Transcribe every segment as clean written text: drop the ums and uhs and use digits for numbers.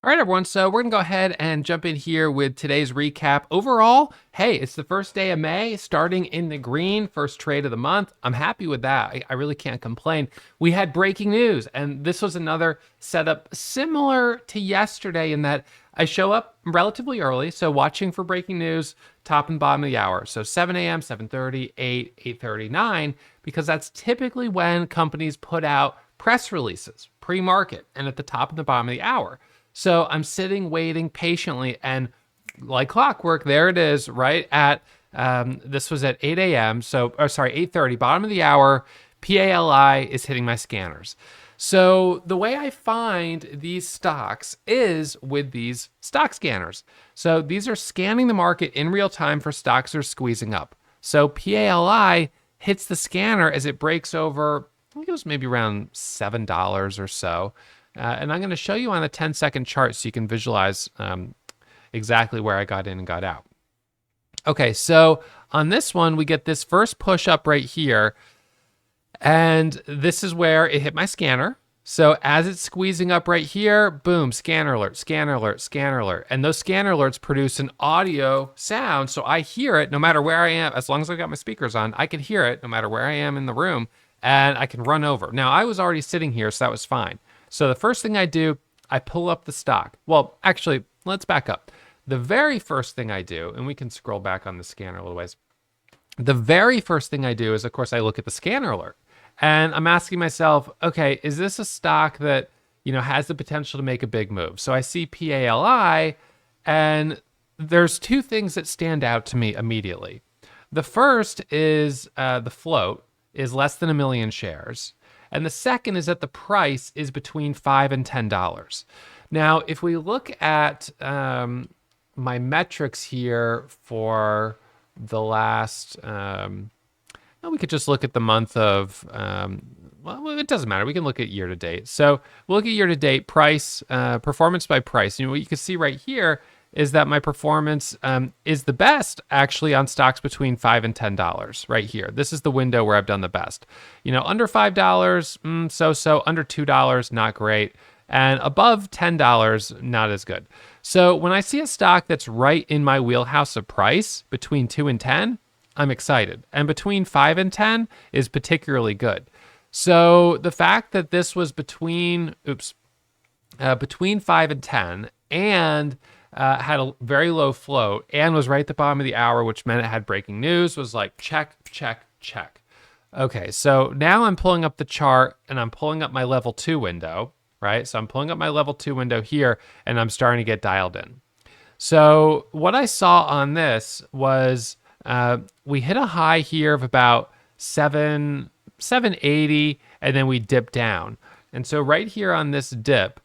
All right, everyone. So we're going to go ahead and jump in here with today's recap. Overall, hey, it's the first day of May, starting in the green, first trade of the month. I'm happy with that. I really can't complain. We had breaking news, and this was another setup similar to yesterday in that I show up relatively early. So watching for breaking news, top and bottom of the hour. So 7 a.m., 7:30, 8, 8:30, 9, because that's typically when companies put out press releases, pre-market, and at the top and the bottom of the hour. So I'm sitting, waiting patiently, and like clockwork, there it is, right at, this was at 8 a.m., so, or sorry, 8:30, bottom of the hour, PALI is hitting my scanners. So the way I find these stocks is with these stock scanners. So these are scanning the market in real time for stocks that are squeezing up. So PALI hits the scanner as it breaks over, I think it was maybe around $7 or so. And I'm going to show you on a 10-second chart so you can visualize exactly where I got in and got out. Okay, so on this one, we get this first push up right here. And this is where it hit my scanner. So as it's squeezing up right here, boom, scanner alert, scanner alert, scanner alert. And those scanner alerts produce an audio sound. So I hear it no matter where I am. As long as I've got my speakers on, I can hear it no matter where I am in the room. And I can run over. Now, I was already sitting here, so that was fine. So the first thing I do, I pull up the stock. Well, actually, let's back up. The very first thing I do, and we can scroll back on the scanner a little ways. The very first thing I do is, of course, I look at the scanner alert. And I'm asking myself, okay, is this a stock that, has the potential to make a big move? So I see PALI, and there's two things that stand out to me immediately. The first is the float is less than 1 million shares. And the second is that the price is between $5 and $10. Now, if we look at my metrics here for the last, we could just look at the month of, well, it doesn't matter. We can look at year to date. So we'll look at year to date price, performance by price. What you can see right here is that my performance is the best actually on stocks between $5 and $10 right here. This is the window where I've done the best. Under $5, so-so, under $2, not great. And above $10, not as good. So when I see a stock that's right in my wheelhouse of price between 2 and 10, I'm excited. And between 5 and 10 is particularly good. So the fact that this was between 5 and 10 and had a very low float and was right at the bottom of the hour, which meant it had breaking news, was like check, check, check. Okay, so now I'm pulling up the chart and I'm pulling up my level 2 window, right? So I'm pulling up my level 2 window here and I'm starting to get dialed in. So what I saw on this was we hit a high here of about 780 and then we dipped down. And so right here on this dip,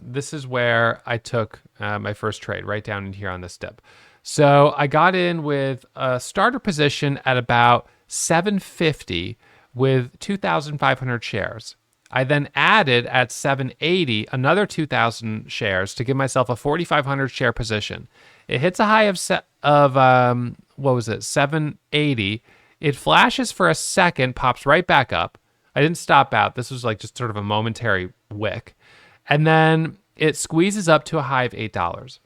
this is where I took my first trade, right down in here on this dip. So I got in with a starter position at about 750 with 2,500 shares. I then added at 780 another 2,000 shares to give myself a 4,500 share position. It hits a high of 780. It flashes for a second, pops right back up. I didn't stop out. This was like just sort of a momentary wick. And then it squeezes up to a high of $8.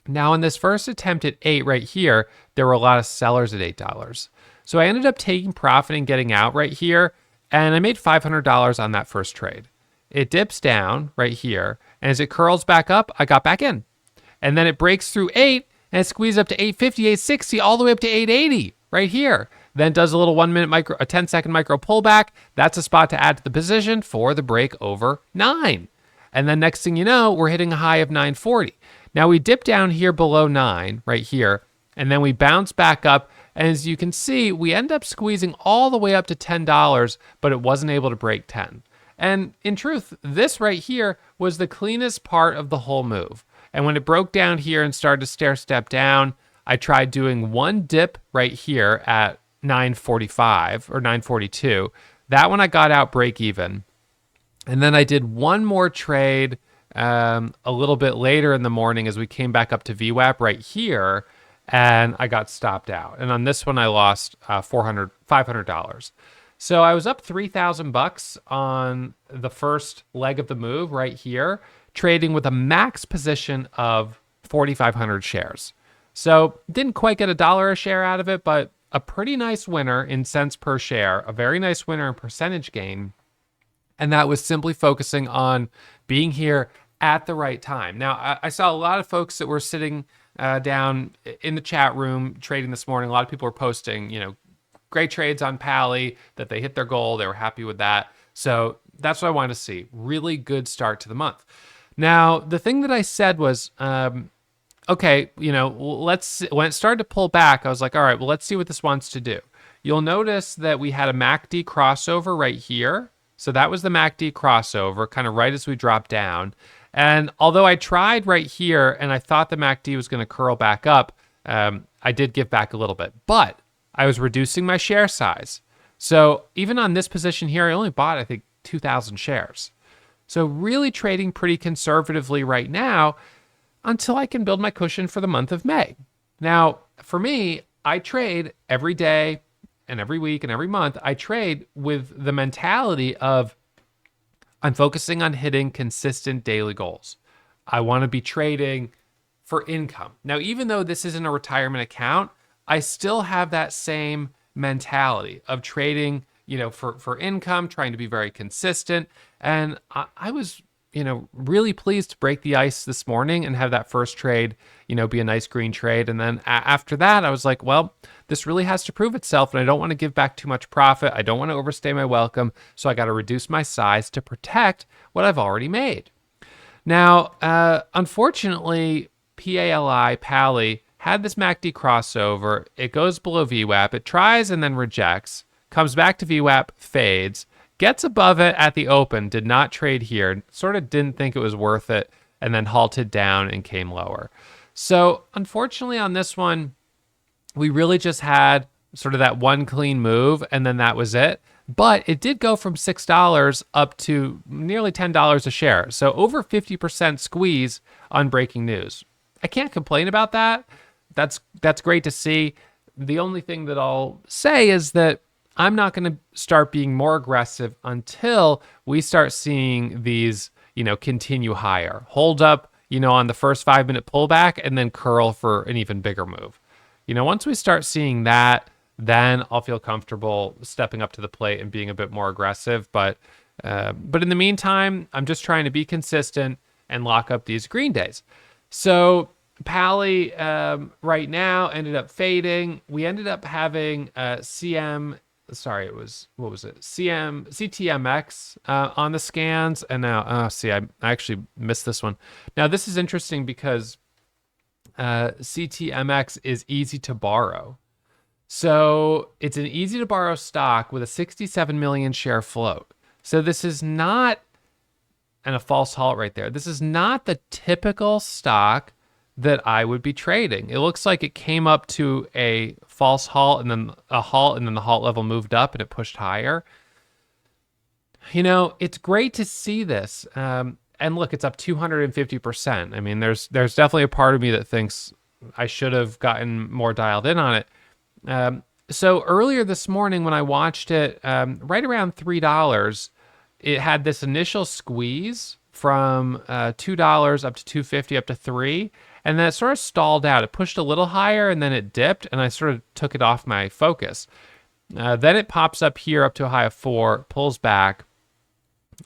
Now, in this first attempt at 8 right here, there were a lot of sellers at $8. So I ended up taking profit and getting out right here, and I made $500 on that first trade. It dips down right here, and as it curls back up, I got back in. And then it breaks through 8, and it squeezes up to 850, 860, all the way up to 880 right here. Then does a little 10-second micro pullback. That's a spot to add to the position for the break over 9. And then next thing you know, we're hitting a high of 940. Now we dip down here below 9 right here, and then we bounce back up. And as you can see, we end up squeezing all the way up to $10, but it wasn't able to break 10. And in truth, this right here was the cleanest part of the whole move. And when it broke down here and started to stair step down, I tried doing one dip right here at 945 or 942. That one I got out break even. And then I did one more trade a little bit later in the morning as we came back up to VWAP right here, and I got stopped out. And on this one, I lost $500. So I was up $3,000 on the first leg of the move right here trading with a max position of 4,500 shares. So didn't quite get $1 a share out of it, but a pretty nice winner in cents per share, a very nice winner in percentage gain. And that was simply focusing on being here at the right time. Now, I saw a lot of folks that were sitting down in the chat room trading this morning. A lot of people were posting, great trades on Pally, that they hit their goal. They were happy with that. So that's what I wanted to see. Really good start to the month. Now, the thing that I said was, okay, when it started to pull back, I was like, all right, well, let's see what this wants to do. You'll notice that we had a MACD crossover right here. So that was the MACD crossover, kind of right as we dropped down. And although I tried right here and I thought the MACD was going to curl back up, I did give back a little bit. But I was reducing my share size. So even on this position here, I only bought, I think, 2,000 shares. So really trading pretty conservatively right now until I can build my cushion for the month of May. Now, for me, I trade every day and every week and every month. I trade with the mentality of I'm focusing on hitting consistent daily goals. I want to be trading for income. Now, even though this isn't a retirement account, I still have that same mentality of trading, for income, trying to be very consistent. And I was, really pleased to break the ice this morning and have that first trade, be a nice green trade. And then after that, I was like, well, this really has to prove itself, and I don't want to give back too much profit. I don't want to overstay my welcome. So I got to reduce my size to protect what I've already made. Now, unfortunately, Pally had this MACD crossover. It goes below VWAP. It tries and then rejects, comes back to VWAP, fades, gets above it at the open, did not trade here, sort of didn't think it was worth it, and then halted down and came lower. So unfortunately on this one, we really just had sort of that one clean move, and then that was it. But it did go from $6 up to nearly $10 a share. So over 50% squeeze on breaking news. I can't complain about that. That's great to see. The only thing that I'll say is that I'm not going to start being more aggressive until we start seeing these, continue higher. Hold up, on the first 5-minute pullback and then curl for an even bigger move. Once we start seeing that, then I'll feel comfortable stepping up to the plate and being a bit more aggressive. But in the meantime, I'm just trying to be consistent and lock up these green days. So Pally right now ended up fading. We ended up having CTMX on the scans. And now, I actually missed this one. Now, this is interesting because CTMX is easy to borrow. So it's an easy to borrow stock with a 67 million share float. So this is not, and a false halt right there, this is not the typical stock that I would be trading. It looks like it came up to a false halt and then a halt, and then the halt level moved up and it pushed higher. It's great to see this. And look, it's up 250%. I mean, there's definitely a part of me that thinks I should have gotten more dialed in on it. So earlier this morning when I watched it, right around $3, it had this initial squeeze from $2 up to $2.50 up to $3, and then it sort of stalled out. It pushed a little higher and then it dipped, and I sort of took it off my focus. Then it pops up here up to a high of 4, pulls back,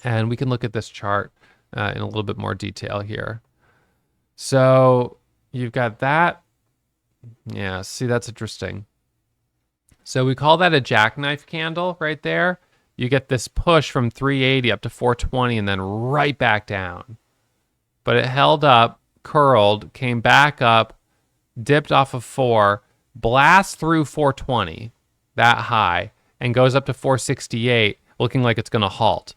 and we can look at this chart in a little bit more detail here. So you've got that. Yeah, see, that's interesting. So we call that a jackknife candle right there. You get this push from 380 up to 420 and then right back down. But it held up, curled, came back up, dipped off of 4, blasts through 420, that high, and goes up to 468, looking like it's going to halt.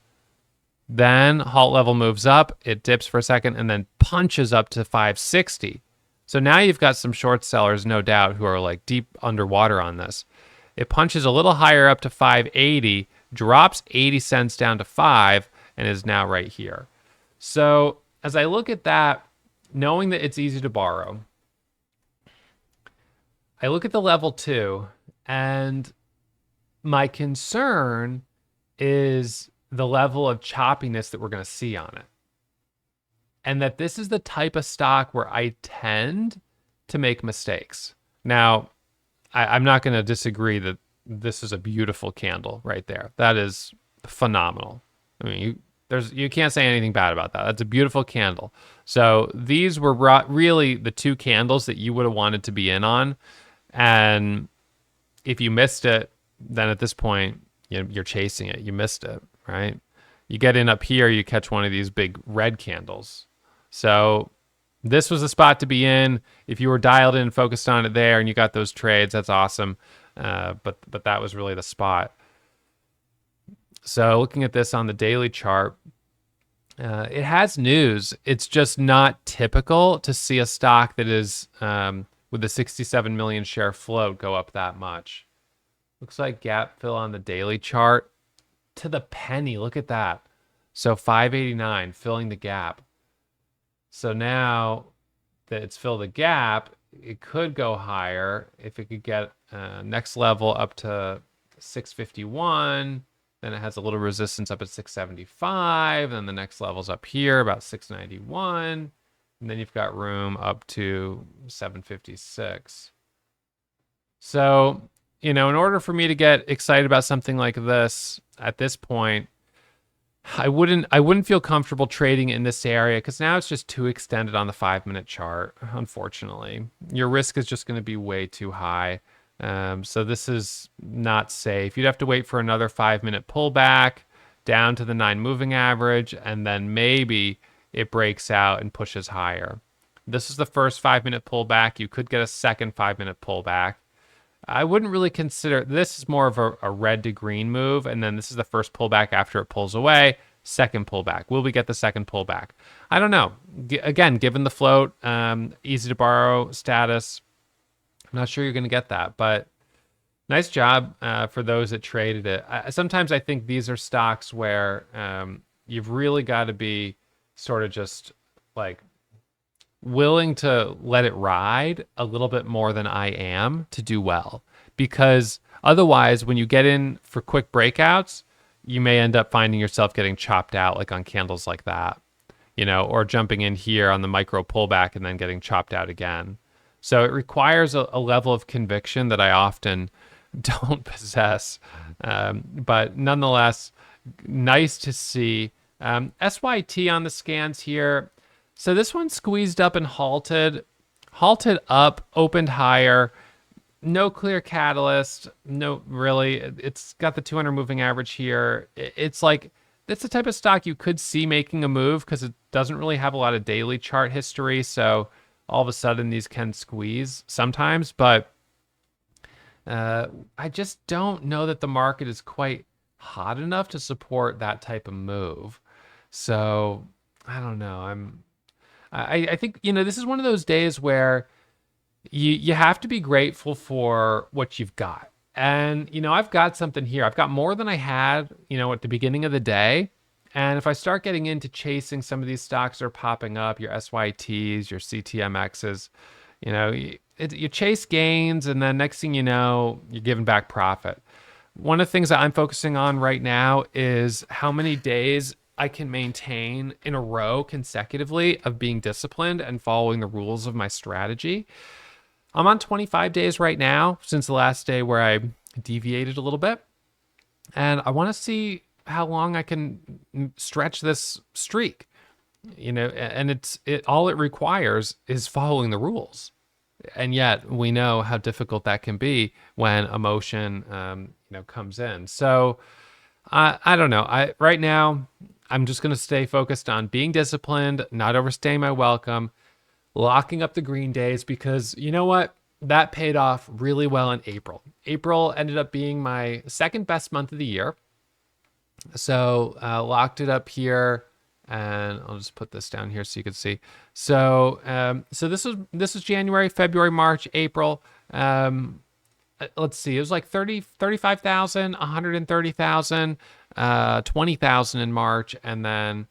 Then halt level moves up, it dips for a second, and then punches up to 560. So now you've got some short sellers, no doubt, who are like deep underwater on this. It punches a little higher up to 580, drops 80 cents down to 5, and is now right here. So as I look at that, knowing that it's easy to borrow, I look at the level 2, and my concern is the level of choppiness that we're going to see on it. and that this is the type of stock where I tend to make mistakes. Now, I'm not going to disagree that this is a beautiful candle right there. That is phenomenal. I mean, you can't say anything bad about that. That's a beautiful candle. So these were really the two candles that you would have wanted to be in on. And if you missed it, then at this point, you're chasing it. You missed it, right? You get in up here, you catch one of these big red candles. So this was a spot to be in. If you were dialed in and focused on it there and you got those trades, that's awesome. But that was really the spot. So looking at this on the daily chart, it has news. It's just not typical to see a stock that is with a 67 million share float go up that much. Looks like gap fill on the daily chart to the penny. Look at that. So 589 filling the gap. So now that it's filled the gap, it could go higher if it could get next level up to 651. Then it has a little resistance up at 675. Then the next level's up here about 691. And then you've got room up to 756. So, in order for me to get excited about something like this at this point, I wouldn't feel comfortable trading in this area because now it's just too extended on the 5-minute chart. Unfortunately, your risk is just going to be way too high. So this is not safe. You'd have to wait for another 5-minute pullback down to the 9 moving average, and then maybe it breaks out and pushes higher. This is the first 5-minute pullback. You could get a second 5-minute pullback. I wouldn't really consider this is more of a red to green move, and then this is the first pullback after it pulls away. Second pullback. Will we get the second pullback? I don't know. Again, given the float, easy to borrow status, I'm not sure you're going to get that, but nice job for those that traded it. Sometimes I think these are stocks where you've really got to be sort of just like willing to let it ride a little bit more than I am to do well. Because otherwise, when you get in for quick breakouts, you may end up finding yourself getting chopped out like on candles like that, or jumping in here on the micro pullback and then getting chopped out again. So it requires a level of conviction that I often don't possess. But nonetheless, nice to see. SYT on the scans here. So this one squeezed up and halted up, opened higher. No clear catalyst. No, really. It's got the 200 moving average here. It's like, it's the type of stock you could see making a move because it doesn't really have a lot of daily chart history. So all of a sudden these can squeeze sometimes, but I just don't know that the market is quite hot enough to support that type of move. So I don't know. I think, this is one of those days where you have to be grateful for what you've got. And, I've got something here. I've got more than I had, at the beginning of the day. And if I start getting into chasing some of these stocks that are popping up, your SYTs, your CTMXs, you chase gains, and then next thing you know, you're giving back profit. One of the things that I'm focusing on right now is how many days I can maintain in a row consecutively of being disciplined and following the rules of my strategy. I'm on 25 days right now since the last day where I deviated a little bit. And I want to see how long I can stretch this streak, and all it requires is following the rules. And yet we know how difficult that can be when emotion, comes in. So I don't know. Right now, I'm just going to stay focused on being disciplined, not overstaying my welcome, locking up the green days, because you know what? That paid off really well in April. April ended up being my second best month of the year. So locked it up here, and I'll just put this down here so you can see. So this is January, February, March, April. Let's see, it was like 35,000, 130,000, 20,000 in March, and then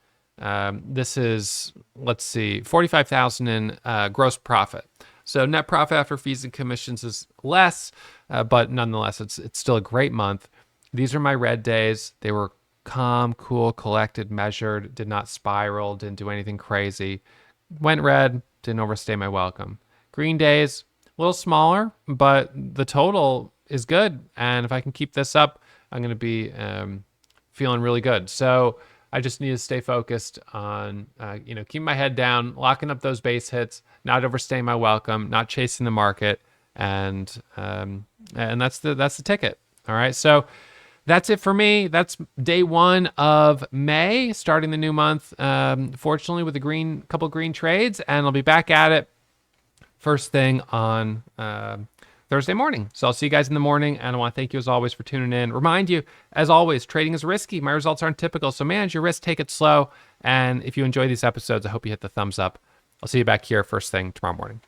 this is, let's see, 45,000 in gross profit. So net profit after fees and commissions is less, but nonetheless, it's still a great month. These are my red days. They were calm, cool, collected, measured, did not spiral, didn't do anything crazy. Went red, didn't overstay my welcome. Green days, a little smaller, but the total is good. And if I can keep this up, I'm going to be feeling really good. So I just need to stay focused on, keep my head down, locking up those base hits, not overstaying my welcome, not chasing the market, and that's the ticket. All right, so that's it for me. That's day 1 of May, starting the new month. Fortunately, with a couple green trades, and I'll be back at it first thing on Thursday morning. So I'll see you guys in the morning, and I want to thank you as always for tuning in. Remind you, as always, trading is risky. My results aren't typical, so manage your risk, take it slow. And if you enjoy these episodes, I hope you hit the thumbs up. I'll see you back here first thing tomorrow morning.